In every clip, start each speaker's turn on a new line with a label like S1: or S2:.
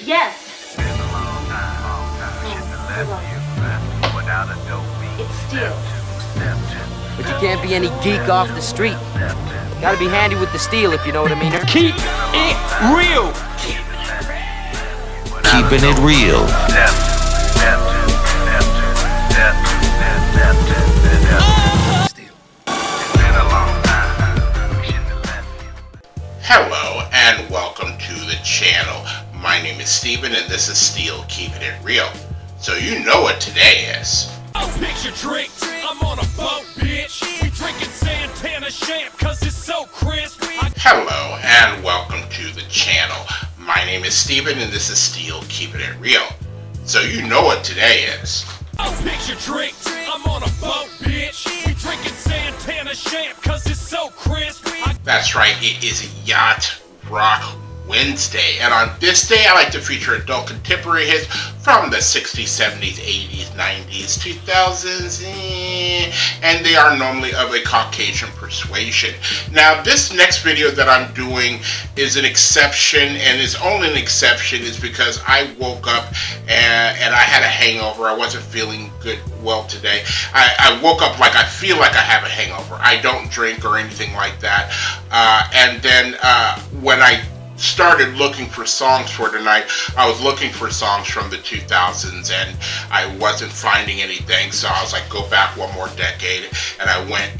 S1: Yes. It's Steel.
S2: But you can't be any geek off the street. Gotta be handy with the steel, if you know what I mean.
S3: Keep it real.
S4: Keeping it real.
S5: Hello and welcome to the channel. My name is Steven and this is Steel Keeping It Real. So you know what today is.
S3: Picture drink. I'm on a boat, bitch. We drinking Santana champ cause it's so crisp.
S5: Hello and welcome to the channel. My name is Steven and this is Steel Keeping It Real. So you know what today is.
S3: Picture drink. I'm on a boat, bitch. We drinking Santana champ cause it's so crisp.
S5: That's right, it is Yacht Rock Wednesday, and on this day I like to feature adult contemporary hits from the 60s, 70s, 80s, 90s, 2000s, and they are normally of a Caucasian persuasion. Now this next video that I'm doing is an exception, and it's only an exception is because I woke up and I had a hangover. I wasn't feeling well today. I woke up like I feel like I have a hangover. I don't drink or anything like that, and then when I started looking for songs for tonight, I was looking for songs from the 2000s and I wasn't finding anything, so I was like, go back one more decade, and I went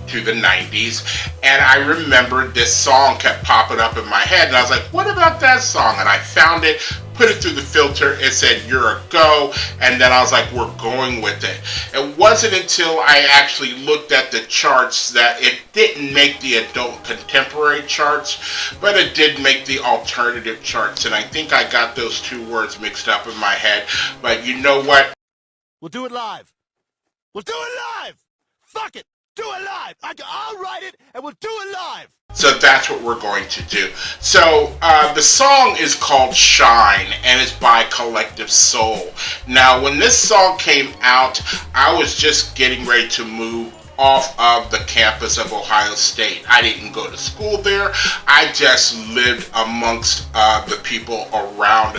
S5: to the 90s, and I remembered this song kept popping up in my head, and I was like, what about that song? And I found it, put it through the filter, it said you're a go, and then I was like, we're going with it. It wasn't until I actually looked at the charts that it didn't make the adult contemporary charts, but it did make the alternative charts, and I think I got those two words mixed up in my head. But you know what?
S6: We'll do it live. We'll do it live. Fuck it. Do it live. I'll write it and we'll do it live.
S5: So that's what we're going to do. So the song is called Shine, and it's by Collective Soul. Now when this song came out, I was just getting ready to move off of the campus of Ohio State. I didn't go to school there. I just lived amongst the people around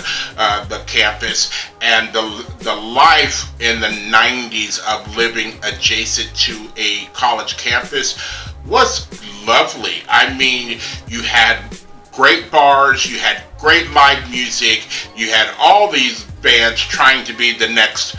S5: the campus, and the life in the 90s of living adjacent to a college campus was lovely. I mean, you had great bars, you had great live music, you had all these bands trying to be the next,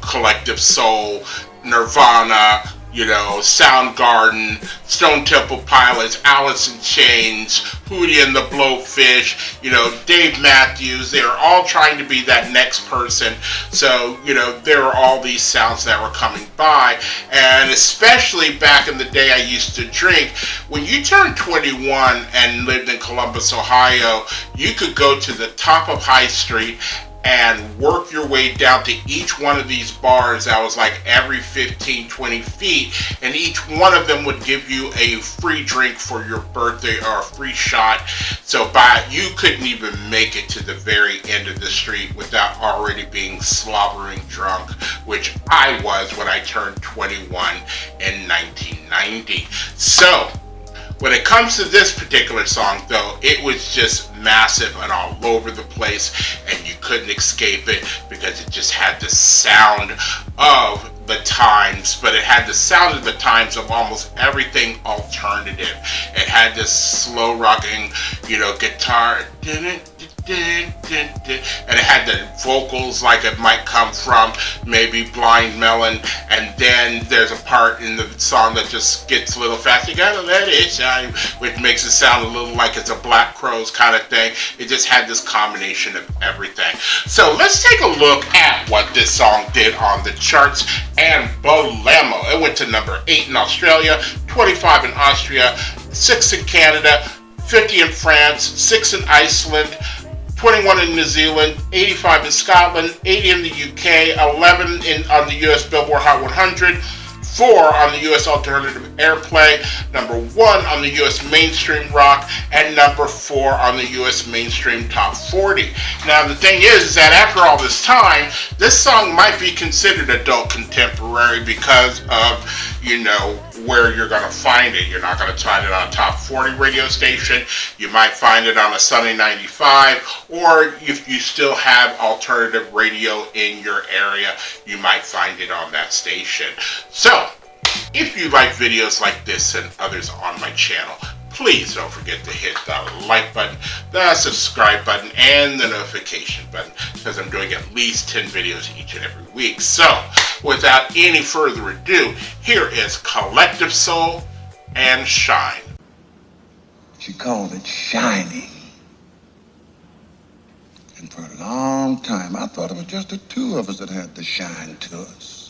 S5: Collective Soul, Nirvana, Soundgarden, Stone Temple Pilots, Alice in Chains, Hootie and the Blowfish, Dave Matthews. They were all trying to be that next person. So, there were all these sounds that were coming by. And especially back in the day I used to drink, when you turned 21 and lived in Columbus, Ohio, you could go to the top of High Street and work your way down to each one of these bars that was like every 15, 20 feet, and each one of them would give you a free drink for your birthday or a free shot. So you couldn't even make it to the very end of the street without already being slobbering drunk, which I was when I turned 21 in 1990. So when it comes to this particular song, though, it was just massive and all over the place, and you couldn't escape it because it just had the sound of the times, but it had the sound of the times of almost everything alternative. It had this slow rocking, guitar, and it had the vocals like it might come from maybe Blind Melon, and then there's a part in the song that just gets a little fast. You gotta let it shine, which makes it sound a little like it's a Black Crowes kind of thing. It just had this combination of everything. So let's take a look at what this song did on the charts. And Bolemo, it went to number 8 in Australia, 25 in Austria, 6 in Canada, 50 in France, 6 in Iceland, 21 in New Zealand, 85 in Scotland, 80 in the UK, 11 on the US Billboard Hot 100, 4 on the US Alternative Airplay, number 1 on the US Mainstream Rock, and number 4 on the US Mainstream Top 40. Now the thing is that after all this time, this song might be considered adult contemporary because of, where you're going to find it. You're not going to find it on a top 40 radio station. You might find it on a Sunny 95, or if you still have alternative radio in your area, you might find it on that station. So, if you like videos like this and others on my channel, please don't forget to hit the like button, the subscribe button, and the notification button, because I'm doing at least 10 videos each and every week. So, without any further ado, here is Collective Soul and Shine.
S1: She called it shining. And for a long time, I thought it was just the two of us that had the shine to us.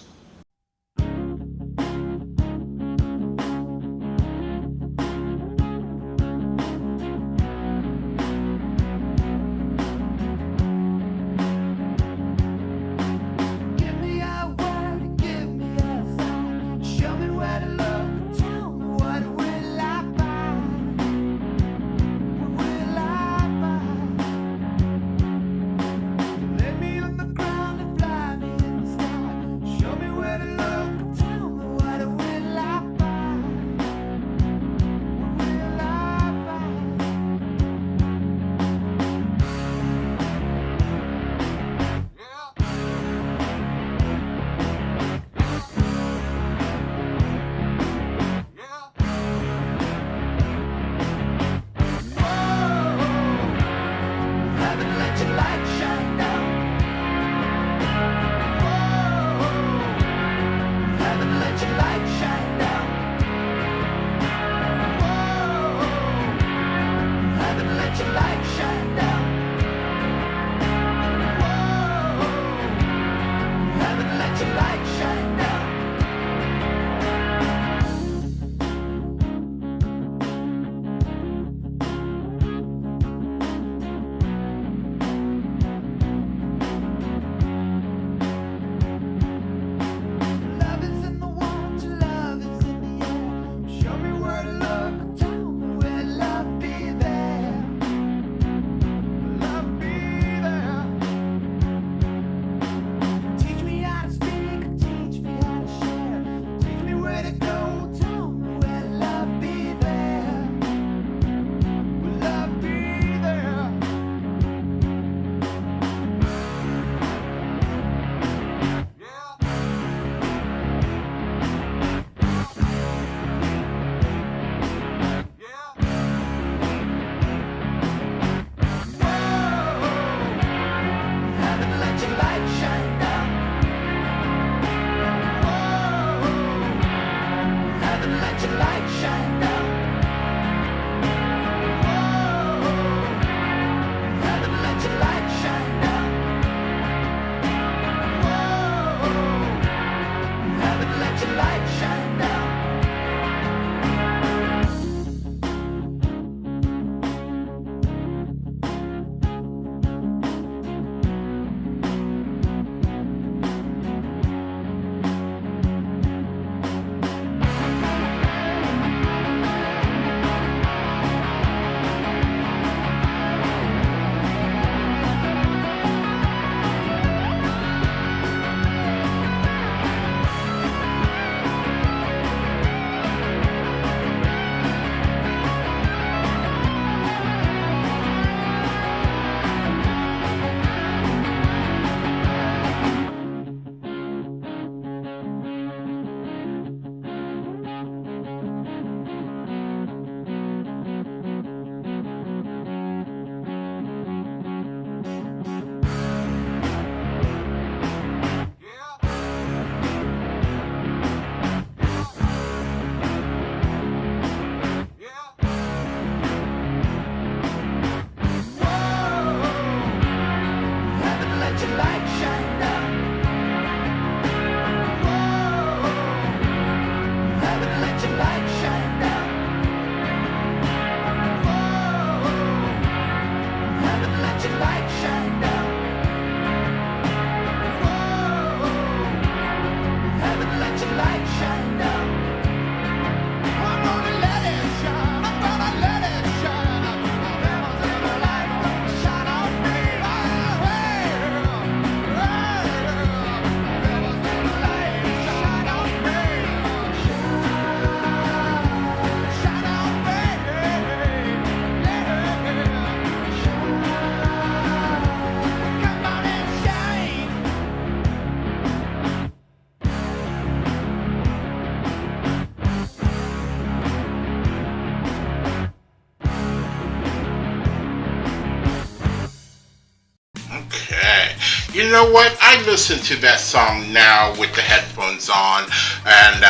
S5: You know what? I listen to that song now with the headphones on, and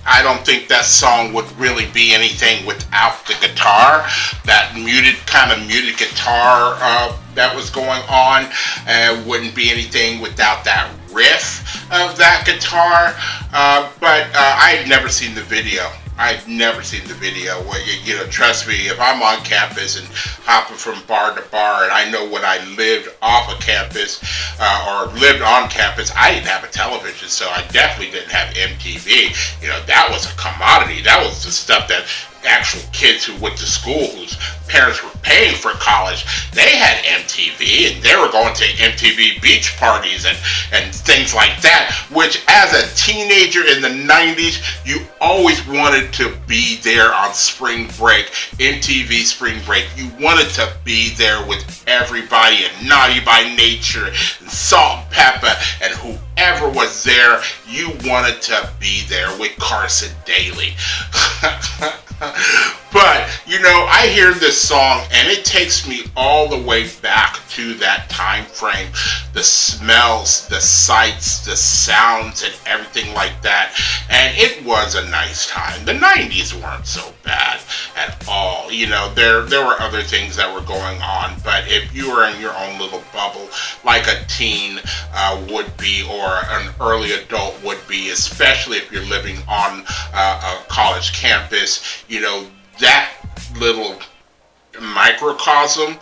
S5: I don't think that song would really be anything without the guitar. That kind of muted guitar that was going on wouldn't be anything without that riff of that guitar. But I had never seen the video. I've never seen the video. Well, you know, trust me, if I'm on campus and hopping from bar to bar, and I know when I lived off of campus or lived on campus, I didn't have a television, so I definitely didn't have MTV. You know, that was a commodity. That was the stuff that actual kids who went to school, whose parents were paying for college, they had MTV, and they were going to MTV beach parties and things like that, which as a teenager in the 90s, you always wanted to be there on spring break, MTV spring break. You wanted to be there with everybody, and Naughty by Nature, and Salt and Pepper, and whoever was there, you wanted to be there with Carson Daly. But, you know, I hear this song and it takes me all the way back to that time frame. The smells, the sights, the sounds, and everything like that. And it was a nice time. The 90s weren't so bad at all. You know, there were other things that were going on, but if you were in your own little bubble, like a teen would be, or an early adult would be, especially if you're living on a college campus, you know, that little microcosm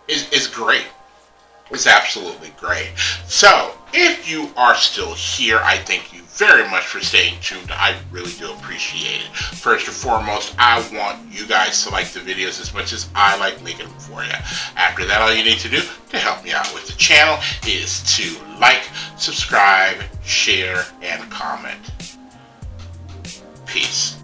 S5: is great. It's absolutely great. So, if you are still here, I thank you very much for staying tuned. I really do appreciate it. First and foremost, I want you guys to like the videos as much as I like making them for you. After that, all you need to do to help me out with the channel is to like, subscribe, share, and comment. Peace.